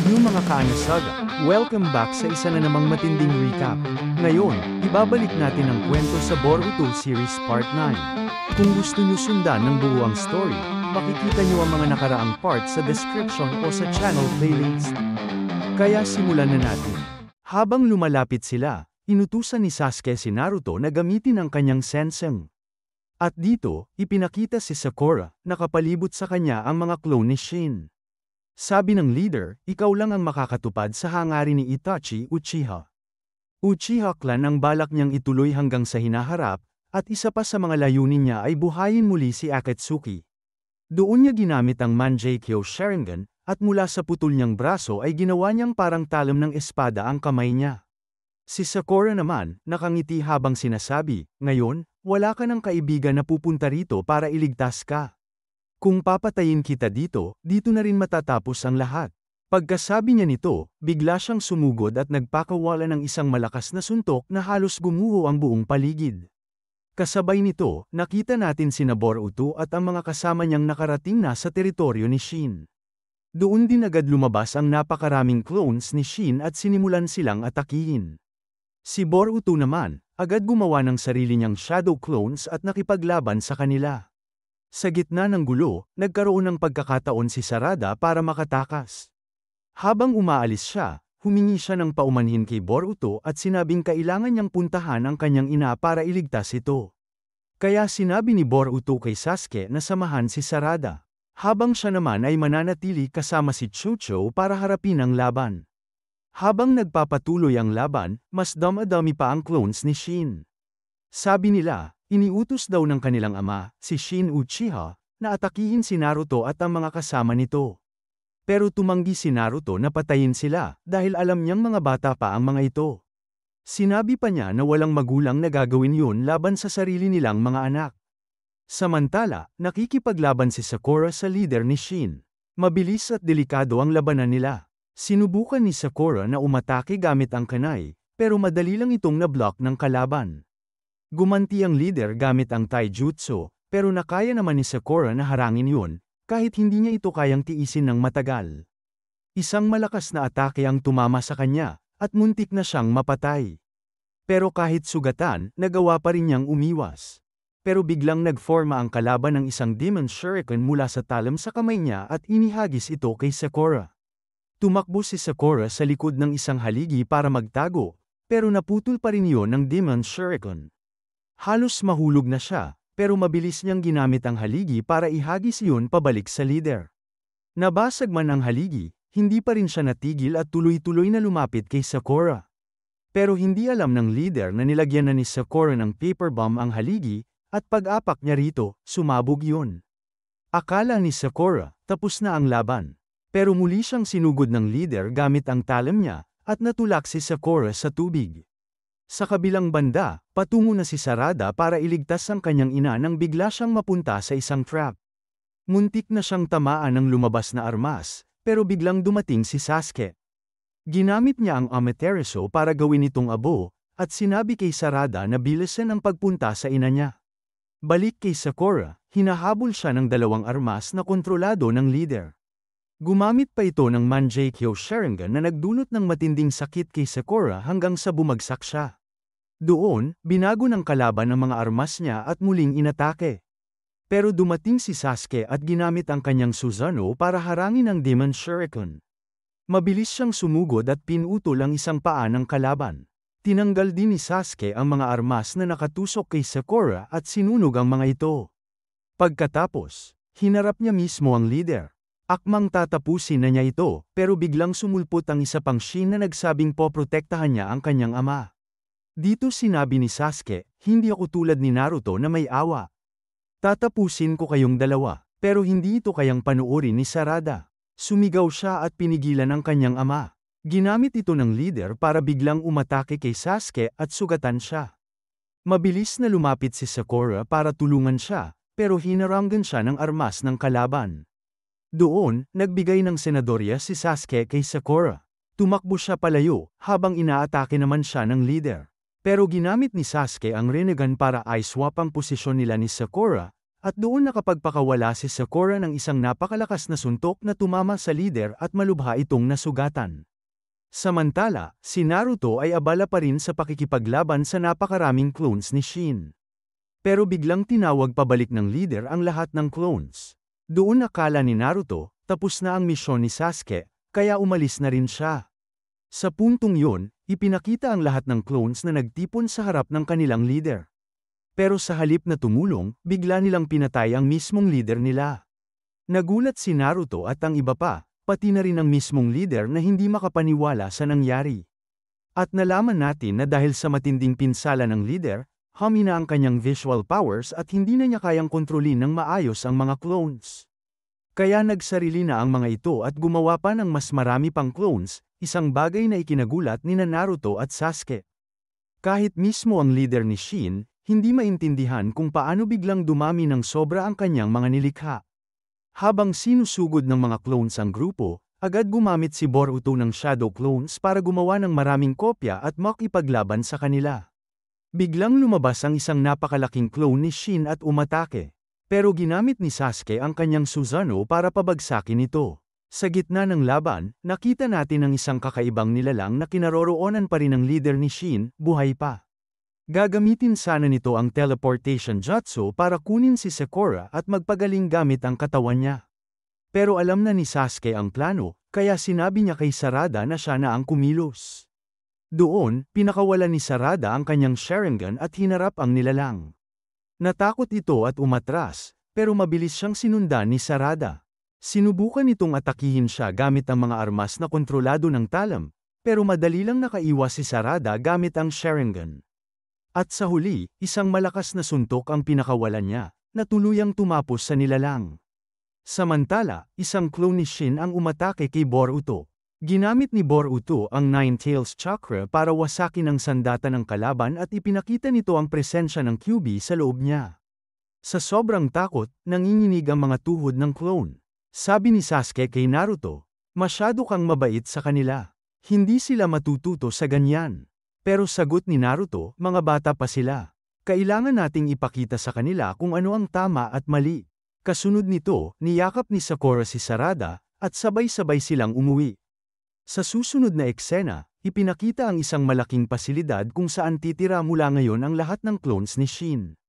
New mga kaanasaga, welcome back sa isa na namang matinding recap. Ngayon, ibabalik natin ang kwento sa Boruto Series Part 9. Kung gusto nyo sundan ng buo ang story, makikita nyo ang mga nakaraang part sa description o sa channel playlist. Kaya simulan na natin. Habang lumalapit sila, inutusan ni Sasuke si Naruto na gamitin ang kanyang senseng. At dito, ipinakita si Sakura, nakapalibot sa kanya ang mga clone ni Shin. Sabi ng leader, ikaw lang ang makakatupad sa hangarin ni Itachi Uchiha. Uchiha clan ang balak niyang ituloy hanggang sa hinaharap, at isa pa sa mga layunin niya ay buhayin muli si Akatsuki. Doon niya ginamit ang Mangekyou Sharingan, at mula sa putol niyang braso ay ginawa niyang parang talam ng espada ang kamay niya. Si Sakura naman, nakangiti habang sinasabi, ngayon, wala ka ng kaibigan na pupunta rito para iligtas ka. Kung papatayin kita dito, dito na rin matatapos ang lahat. Pagkasabi niya nito, bigla siyang sumugod at nagpakawala ng isang malakas na suntok na halos gumuho ang buong paligid. Kasabay nito, nakita natin sina Boruto at ang mga kasama niyang nakarating na sa teritoryo ni Shin. Doon din agad lumabas ang napakaraming clones ni Shin at sinimulan silang atakihin. Si Boruto naman, agad gumawa ng sarili niyang shadow clones at nakipaglaban sa kanila. Sa gitna ng gulo, nagkaroon ng pagkakataon si Sarada para makatakas. Habang umaalis siya, humingi siya ng paumanhin kay Boruto at sinabing kailangan niyang puntahan ang kanyang ina para iligtas ito. Kaya sinabi ni Boruto kay Sasuke na samahan si Sarada. Habang siya naman ay mananatili kasama si Chucho para harapin ang laban. Habang nagpapatuloy ang laban, mas dami pa ang clones ni Shin. Sabi nila, iniutos daw ng kanilang ama, si Shin Uchiha, na atakihin si Naruto at ang mga kasama nito. Pero tumanggi si Naruto na patayin sila, dahil alam niyang mga bata pa ang mga ito. Sinabi pa niya na walang magulang na gagawin yun laban sa sarili nilang mga anak. Samantala, nakikipaglaban si Sakura sa leader ni Shin. Mabilis at delikado ang labanan nila. Sinubukan ni Sakura na umatake gamit ang kunai, pero madali lang itong na-block ng kalaban. Gumanti ang leader gamit ang taijutsu, pero nakaya naman ni Sakura na harangin yun, kahit hindi niya ito kayang tiisin ng matagal. Isang malakas na atake ang tumama sa kanya, at muntik na siyang mapatay. Pero kahit sugatan, nagawa pa rin niyang umiwas. Pero biglang nagforma ang kalaban ng isang Demon Shuriken mula sa talam sa kamay niya at inihagis ito kay Sakura. Tumakbo si Sakura sa likod ng isang haligi para magtago, pero naputol pa rin yun ng Demon Shuriken. Halos mahulog na siya, pero mabilis niyang ginamit ang haligi para ihagis yun pabalik sa leader. Nabasag man ang haligi, hindi pa rin siya natigil at tuloy-tuloy na lumapit kay Sakura. Pero hindi alam ng leader na nilagyan na ni Sakura ng paper bomb ang haligi, at pag-apak niya rito, sumabog yun. Akala ni Sakura, tapos na ang laban. Pero muli siyang sinugod ng leader gamit ang talam niya, at natulak si Sakura sa tubig. Sa kabilang banda, patungo na si Sarada para iligtas ang kanyang ina nang bigla siyang mapunta sa isang trap. Muntik na siyang tamaan ng lumabas na armas, pero biglang dumating si Sasuke. Ginamit niya ang Amaterasu para gawin itong abo, at sinabi kay Sarada na bilisan ang pagpunta sa ina niya. Balik kay Sakura, hinahabol siya ng dalawang armas na kontrolado ng leader. Gumamit pa ito ng Mangekyou Sharingan na nagdulot ng matinding sakit kay Sakura hanggang sa bumagsak siya. Doon, binago ng kalaban ang mga armas niya at muling inatake. Pero dumating si Sasuke at ginamit ang kanyang Susanoo para harangin ang Demon Shuriken. Mabilis siyang sumugod at pinutol ang isang paa ng kalaban. Tinanggal din ni Sasuke ang mga armas na nakatusok kay Sakura at sinunog ang mga ito. Pagkatapos, hinarap niya mismo ang leader. Akmang tatapusin na niya ito, pero biglang sumulpot ang isa pang Shin na nagsabing poprotektahan niya ang kanyang ama. Dito sinabi ni Sasuke, hindi ako tulad ni Naruto na may awa. Tatapusin ko kayong dalawa, pero hindi ito kayang panuorin ni Sarada. Sumigaw siya at pinigilan ang kanyang ama. Ginamit ito ng leader para biglang umatake kay Sasuke at sugatan siya. Mabilis na lumapit si Sakura para tulungan siya, pero hinaranggan siya ng armas ng kalaban. Doon, nagbigay ng senadorya si Sasuke kay Sakura. Tumakbo siya palayo, habang inaatake naman siya ng leader. Pero ginamit ni Sasuke ang Rinnegan para i-swap ang posisyon nila ni Sakura, At doon nakapagpakawala si Sakura ng isang napakalakas na suntok na tumama sa leader at malubha itong nasugatan. Samantala, si Naruto ay abala pa rin sa pakikipaglaban sa napakaraming clones ni Shin. Pero biglang tinawag pabalik ng leader ang lahat ng clones. Doon akala ni Naruto, tapos na ang misyon ni Sasuke, kaya umalis na rin siya. Sa puntong yun, ipinakita ang lahat ng clones na nagtipon sa harap ng kanilang leader. Pero sa halip na tumulong, bigla nilang pinatay ang mismong leader nila. Nagulat si Naruto at ang iba pa, pati na rin ang mismong leader na hindi makapaniwala sa nangyari. At nalaman natin na dahil sa matinding pinsala ng leader, humina ang kanyang visual powers at hindi na niya kayang kontrolin ng maayos ang mga clones. Kaya nagsarili na ang mga ito at gumawa pa ng mas marami pang clones, isang bagay na ikinagulat ni Naruto at Sasuke. Kahit mismo ang leader ni Shin, hindi maintindihan kung paano biglang dumami ng sobra ang kanyang mga nilikha. Habang sinusugod ng mga clones ang grupo, agad gumamit si Boruto ng shadow clones para gumawa ng maraming kopya at makipaglaban sa kanila. Biglang lumabas ang isang napakalaking clone ni Shin at umatake. Pero ginamit ni Sasuke ang kanyang Susanoo para pabagsakin ito. Sa gitna ng laban, nakita natin ang isang kakaibang nilalang na kinaroroonan pa rin ng leader ni Shin, buhay pa. Gagamitin sana nito ang teleportation jutsu para kunin si Sakura at magpagaling gamit ang katawan niya. Pero alam na ni Sasuke ang plano, kaya sinabi niya kay Sarada na siya na ang kumilos. Doon, pinakawalan ni Sarada ang kanyang Sharingan at hinarap ang nilalang. Natakot ito at umatras, pero mabilis siyang sinundan ni Sarada. Sinubukan itong atakihin siya gamit ang mga armas na kontrolado ng talam, pero madali lang nakaiwas si Sarada gamit ang Sharingan. At sa huli, isang malakas na suntok ang pinakawalan niya, na tuluyang tumapos sa nilalang. Samantala, isang clone ni Shin ang umatake kay Boruto. Ginamit ni Boruto ang Nine Tails Chakra para wasakin ang sandata ng kalaban at ipinakita nito ang presensya ng Kyuubi sa loob niya. Sa sobrang takot, nanginginig ang mga tuhod ng clone. Sabi ni Sasuke kay Naruto, "Masyado kang mabait sa kanila. Hindi sila matututo sa ganyan." Pero sagot ni Naruto, "Mga bata pa sila. Kailangan nating ipakita sa kanila kung ano ang tama at mali." Kasunod nito, niyakap ni Sakura si Sarada, at sabay-sabay silang umuwi. Sa susunod na eksena, ipinakita ang isang malaking pasilidad kung saan titira mula ngayon ang lahat ng clones ni Shin.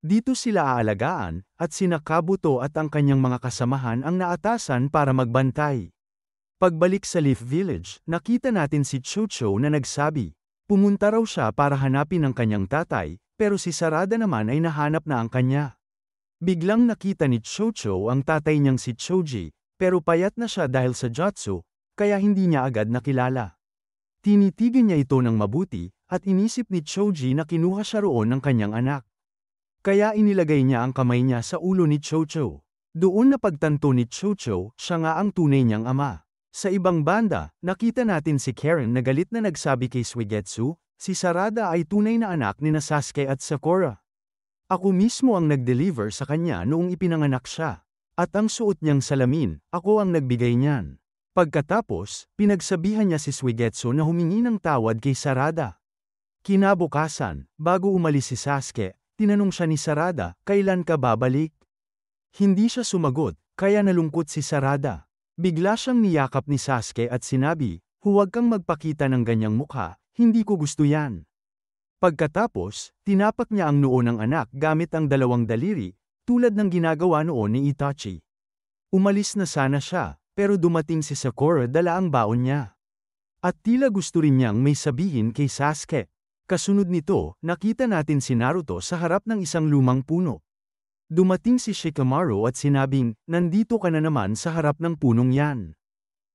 Dito sila aalagaan, at sina Kabuto at ang kanyang mga kasamahan ang naatasan para magbantay. Pagbalik sa Leaf Village, nakita natin si Chocho na nagsabi. Pumunta raw siya para hanapin ang kanyang tatay, pero si Sarada naman ay nahanap na ang kanya. Biglang nakita ni Chocho ang tatay niyang si Choji, pero payat na siya dahil sa jutsu, kaya hindi niya agad nakilala. Tinitigan niya ito ng mabuti, at inisip ni Choji na kinuha siya roon ng kanyang anak. Kaya inilagay niya ang kamay niya sa ulo ni Chocho. Doon napagtanto ni Chocho, siya nga ang tunay niyang ama. Sa ibang banda, nakita natin si Karen na galit na nagsabi kay Suigetsu, si Sarada ay tunay na anak ni Sasuke at Sakura. Ako mismo ang nag-deliver sa kanya noong ipinanganak siya. At ang suot niyang salamin, ako ang nagbigay niyan. Pagkatapos, pinagsabihan niya si Suigetsu na humingi ng tawad kay Sarada. Kinabukasan, bago umalis si Sasuke, tinanong siya ni Sarada, "Kailan ka babalik?" Hindi siya sumagot, kaya nalungkot si Sarada. Bigla siyang niyakap ni Sasuke at sinabi, "Huwag kang magpakita ng ganyang mukha, hindi ko gusto yan." Pagkatapos, tinapak niya ang noo ng anak gamit ang dalawang daliri, tulad ng ginagawa noon ni Itachi. Umalis na sana siya, pero dumating si Sakura dala ang baon niya. At tila gusto rin niyang may sabihin kay Sasuke. Kasunod nito, nakita natin si Naruto sa harap ng isang lumang puno. Dumating si Shikamaru at sinabing, "Nandito ka na naman sa harap ng punong yan."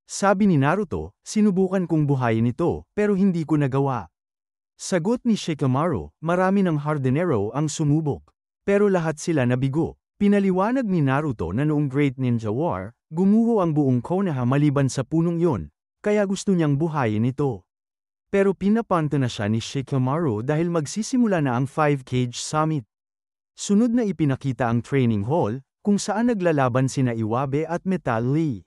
Sabi ni Naruto, "Sinubukan kong buhayin ito, pero hindi ko nagawa." Sagot ni Shikamaru, "Marami ng hardinero ang sumubok. Pero lahat sila nabigo." Pinaliwanag ni Naruto na noong Great Ninja War, gumuho ang buong Konoha maliban sa punong yon, kaya gusto niyang buhayin ito. Pero pinapanto na siya ni Shikamaru dahil magsisimula na ang 5 Cage Summit. Sunod na ipinakita ang training hall, kung saan naglalaban sina Iwabe at Metal Lee.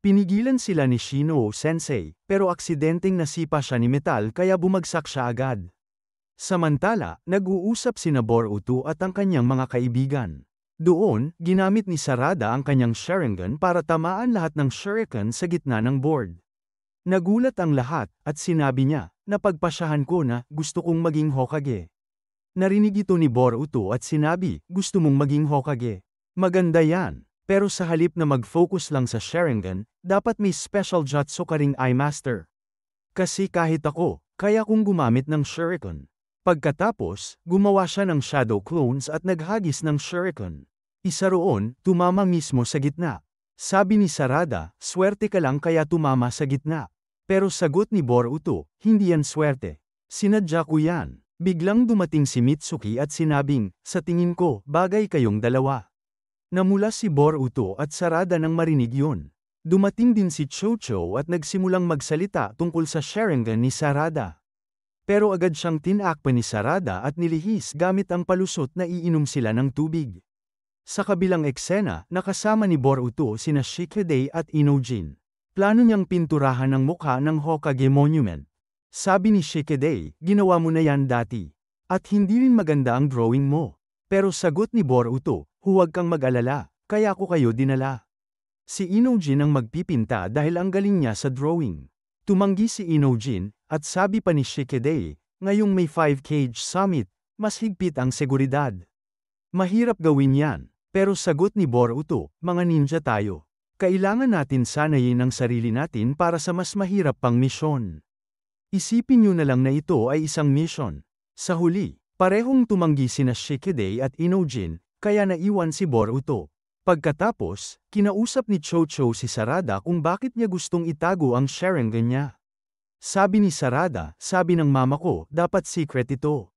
Pinigilan sila ni Shino Sensei, pero aksidenteng nasipa siya ni Metal kaya bumagsak siya agad. Samantala, nag-uusap sina Boruto at ang kanyang mga kaibigan. Doon, ginamit ni Sarada ang kanyang Sharingan para tamaan lahat ng shuriken sa gitna ng board. Nagulat ang lahat, at sinabi niya, napagpasyahan ko na gusto kong maging Hokage. Narinig ito ni Boruto at sinabi, gusto mong maging Hokage. Maganda yan, pero sa halip na mag-focus lang sa Sharingan, dapat may special jutsu ka ring Eye Master. Kasi kahit ako, kaya kong gumamit ng shuriken. Pagkatapos, gumawa siya ng shadow clones at naghagis ng shuriken. Isa roon, tumama mismo sa gitna. Sabi ni Sarada, swerte ka lang kaya tumama sa gitna. Pero sagot ni Boruto, hindi yan swerte. Sinadya ko yan. Biglang dumating si Mitsuki at sinabing, sa tingin ko, bagay kayong dalawa. Namula si Boruto at Sarada nang marinig yun. Dumating din si Chocho at nagsimulang magsalita tungkol sa Sharingan ni Sarada. Pero agad siyang tinakpan ni Sarada at nilihis gamit ang palusot na iinom sila ng tubig. Sa kabilang eksena, nakasama ni Boruto sina Shikide at Inojin. Plano niyang pinturahan ang mukha ng Hokage Monument. Sabi ni Shikide, ginawa mo na yan dati. At hindi rin maganda ang drawing mo. Pero sagot ni Boruto, huwag kang mag-alala, kaya ko kayo dinala. Si Inojin ang magpipinta dahil ang galing niya sa drawing. Tumanggi si Inojin, at sabi pa ni Shikide, ngayong may 5 cage summit, mas higpit ang seguridad. Mahirap gawin yan, pero sagot ni Boruto, mga ninja tayo. Kailangan natin sanayin ang sarili natin para sa mas mahirap pang misyon. Isipin niyo na lang na ito ay isang mission. Sa huli, parehong tumanggi sina Shikide at Inojin, kaya naiwan si Boruto. Pagkatapos, kinausap ni Chocho si Sarada kung bakit niya gustong itago ang Sharingan niya. Sabi ni Sarada, sabi ng mama ko, dapat secret ito.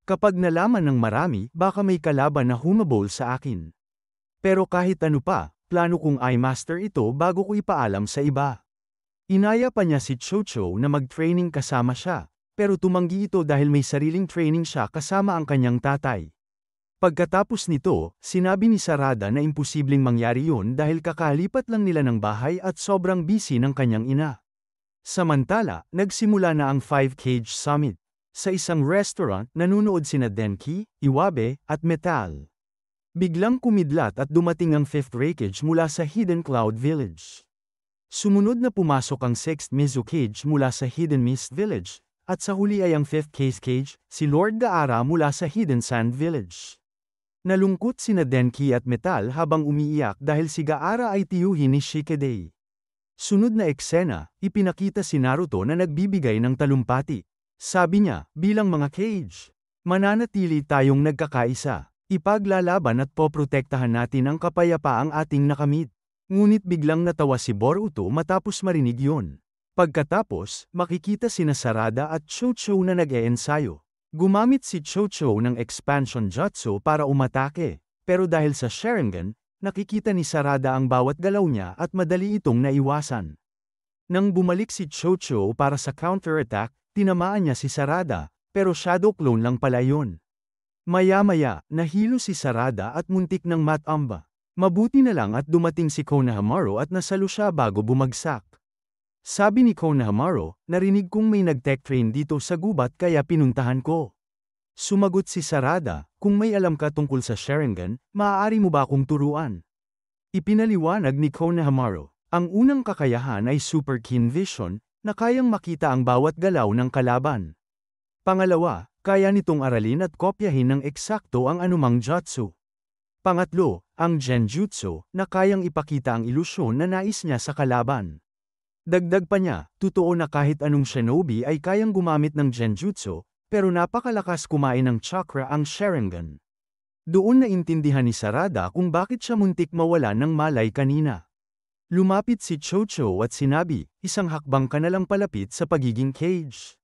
Kapag nalaman ng marami, baka may kalaban na humabol sa akin. Pero kahit ano pa, plano kong Eye Master ito bago ko ipaalam sa iba. Inaya pa niya si Chocho na mag-training kasama siya, pero tumanggi ito dahil may sariling training siya kasama ang kanyang tatay. Pagkatapos nito, sinabi ni Sarada na imposibleng mangyari yun dahil kakalipat lang nila ng bahay at sobrang busy ng kanyang ina. Samantala, nagsimula na ang 5 cage summit. Sa isang restaurant, nanunood sina Denki, Iwabe, at Metal. Biglang kumidlat at dumating ang 5th Raikage mula sa Hidden Cloud Village. Sumunod na pumasok ang 6th Mizukage mula sa Hidden Mist Village, at sa huli ay ang 5th Cage, si Lord Gaara mula sa Hidden Sand Village. Nalungkot sina Denki at Metal habang umiiyak dahil si Gaara ay tiyuhin ni Shikide. Sunod na eksena, ipinakita si Naruto na nagbibigay ng talumpati. Sabi niya, bilang mga cage, mananatili tayong nagkakaisa. Ipaglalaban at poprotektahan natin ang kapayapaang ating nakamit. Ngunit biglang natawa si Boruto matapos marinig yun. Pagkatapos, makikita sina Sarada at Chocho na nag-eensayo. Gumamit si Chocho ng expansion jutsu para umatake, pero dahil sa Sharingan, nakikita ni Sarada ang bawat galaw niya at madali itong naiwasan. Nang bumalik si Chocho para sa counter-attack, tinamaan niya si Sarada, pero shadow clone lang pala yun. Maya-maya, nahilo si Sarada at muntik ng matamba. Mabuti na lang at dumating si Konohamaru at nasalo siya bago bumagsak. Sabi ni Konohamaru, narinig kong may nag-tech train dito sa gubat kaya pinuntahan ko. Sumagot si Sarada, kung may alam ka tungkol sa Sharingan, maaari mo ba akong turuan? Ipinaliwanag ni Konohamaru, ang unang kakayahan ay Super Keen Vision, na kayang makita ang bawat galaw ng kalaban. Pangalawa, kaya nitong aralin at kopyahin ng eksakto ang anumang jutsu. Pangatlo, ang Genjutsu, na kayang ipakita ang ilusyon na nais niya sa kalaban. Dagdag pa niya, totoo na kahit anong shinobi ay kayang gumamit ng Genjutsu, pero napakalakas kumain ng chakra ang Sharingan. Doon naintindihan ni Sarada kung bakit siya muntik mawala ng malay kanina. Lumapit si Chocho at sinabi, isang hakbang ka na lang palapit sa pagiging cage.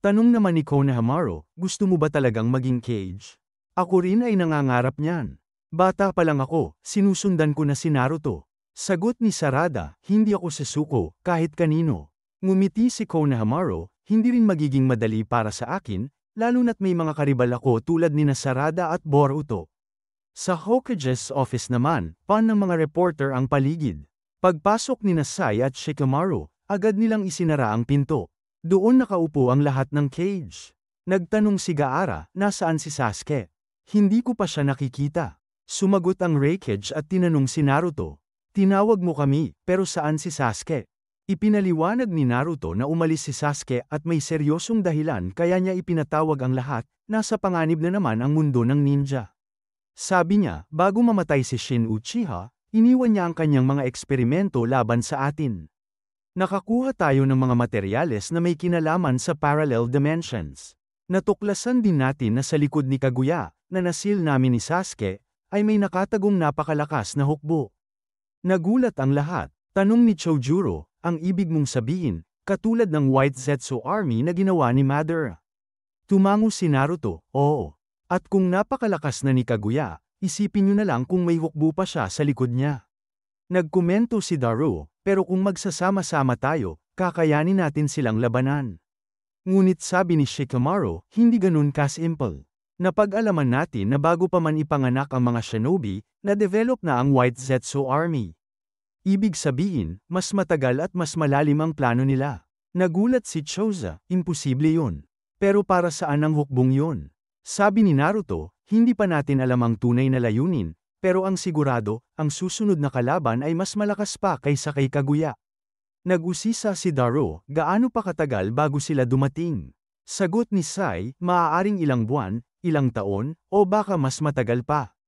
Tanong naman ni Konohamaru, gusto mo ba talagang maging cage? Ako rin ay nangangarap niyan. Bata pa lang ako, sinusundan ko na si Naruto. Sagot ni Sarada, hindi ako susuko, kahit kanino. Ngumiti si Konohamaru, hindi rin magiging madali para sa akin, lalo na't may mga karibal ako tulad ni Sarada at Boruto. Sa Hokage's office naman, pan ng mga reporter ang paligid. Pagpasok ni Sai at Shikamaru, agad nilang isinara ang pinto. Doon nakaupo ang lahat ng cage. Nagtanong si Gaara, nasaan si Sasuke? Hindi ko pa siya nakikita. Sumagot ang Raikage at tinanong si Naruto. Tinawag mo kami, pero saan si Sasuke? Ipinaliwanag ni Naruto na umalis si Sasuke at may seryosong dahilan kaya niya ipinatawag ang lahat, nasa panganib na naman ang mundo ng ninja. Sabi niya, bago mamatay si Shin Uchiha, iniwan niya ang kanyang mga eksperimento laban sa atin. Nakakuha tayo ng mga materyales na may kinalaman sa parallel dimensions. Natuklasan din natin na sa likod ni Kaguya, na nasil namin ni Sasuke, ay may nakatagong napakalakas na hukbo. Nagulat ang lahat. Tanong ni Chojuro, ang ibig mong sabihin, katulad ng White Zetsu Army na ginawa ni Madara. Tumango si Naruto, oo. At kung napakalakas na ni Kaguya, isipin niyo na lang kung may hukbo pa siya sa likod niya. Nagkomento si Daru, pero kung magsasama-sama tayo, kakayanin natin silang labanan. Ngunit sabi ni Shikamaru, hindi ganun kasimple. Napag-alaman natin na bago pa man ipanganak ang mga shinobi, na-develop na ang White Zetsu Army. Ibig sabihin, mas matagal at mas malalim ang plano nila. Nagulat si Choza, imposible yun. Pero para saan ang hukbong yun? Sabi ni Naruto, hindi pa natin alam ang tunay na layunin, pero ang sigurado, ang susunod na kalaban ay mas malakas pa kaysa kay Kaguya. Nag-usisa si Daru, gaano pa katagal bago sila dumating? Sagot ni Sai, maaaring ilang buwan, ilang taon, o baka mas matagal pa.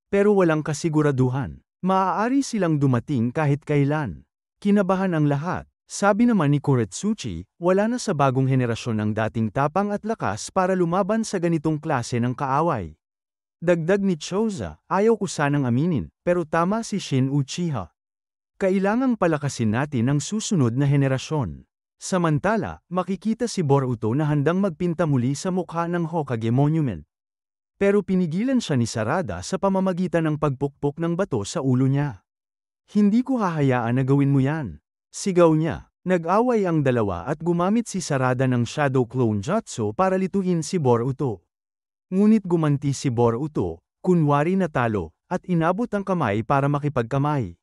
Pero walang kasiguraduhan. Maaari silang dumating kahit kailan. Kinabahan ang lahat. Sabi naman ni Kuretsuchi, wala na sa bagong henerasyon ang dating tapang at lakas para lumaban sa ganitong klase ng kaaway. Dagdag ni Choza, ayaw ko sanang aminin, pero tama si Shin Uchiha. Kailangang palakasin natin ang susunod na henerasyon. Samantala, makikita si Boruto na handang magpinta muli sa mukha ng Hokage Monument. Pero pinigilan siya ni Sarada sa pamamagitan ng pagpukpok ng bato sa ulo niya. Hindi ko hahayaan na gawin mo yan. Sigaw niya. Nag-away ang dalawa at gumamit si Sarada ng Shadow Clone Jutsu para lituhin si Boruto. Ngunit gumanti si Boruto, kunwari natalo, at inabot ang kamay para makipagkamay.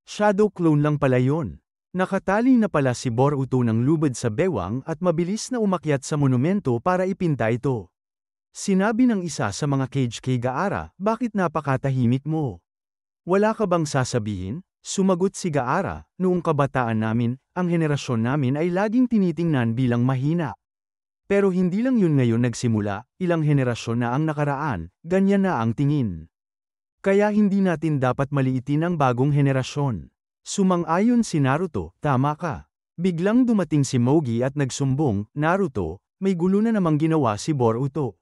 Shadow Clone lang pala yun. Nakatali na pala si Boruto ng lubid sa bewang at mabilis na umakyat sa monumento para ipinta ito. Sinabi ng isa sa mga cage kay Gaara, bakit napakatahimik mo? Wala ka bang sasabihin? Sumagot si Gaara, noong kabataan namin, ang henerasyon namin ay laging tinitingnan bilang mahina. Pero hindi lang yun ngayon nagsimula, ilang henerasyon na ang nakaraan, ganyan na ang tingin. Kaya hindi natin dapat maliitin ang bagong henerasyon. Sumang-ayon si Naruto, tama ka. Biglang dumating si Mogi at nagsumbong, Naruto, may gulo na namang ginawa si Boruto.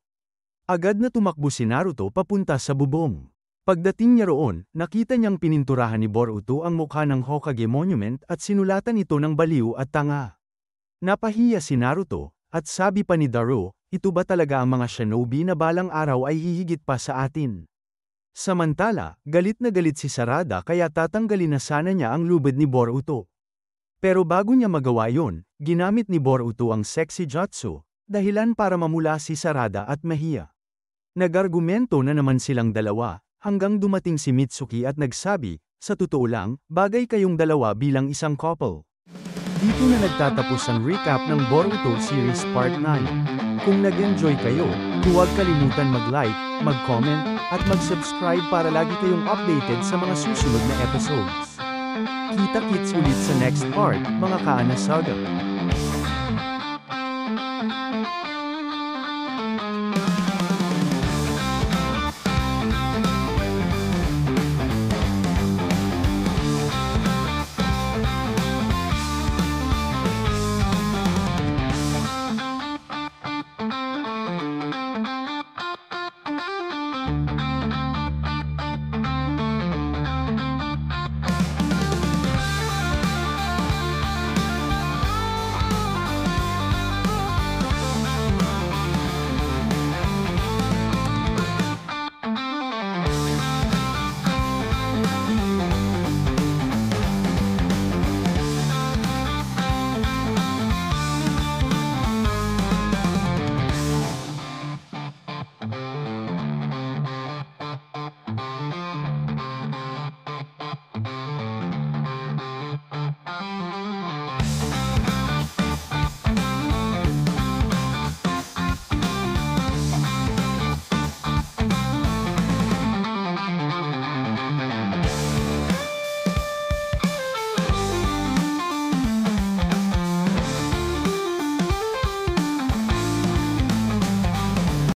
Agad na tumakbo si Naruto papunta sa bubong. Pagdating niya roon, nakita niyang pininturahan ni Boruto ang mukha ng Hokage Monument at sinulatan ito ng baliw at tanga. Napahiya si Naruto, at sabi pa ni Daru, ito ba talaga ang mga shinobi na balang araw ay hihigit pa sa atin? Samantala, galit na galit si Sarada kaya tatanggalin na sana niya ang lubid ni Boruto. Pero bago niya magawa yon, ginamit ni Boruto ang sexy jutsu, dahilan para mamula si Sarada at mahiya. Nag-argumento na naman silang dalawa, hanggang dumating si Mitsuki at nagsabi, sa totoo lang, bagay kayong dalawa bilang isang couple. Dito na nagtatapos ang recap ng Boruto Series Part 9. Kung nag-enjoy kayo, huwag kalimutan mag-like, mag-comment, at mag-subscribe para lagi kayong updated sa mga susunod na episodes. Kita-kits ulit sa next part, mga Kaana Saga.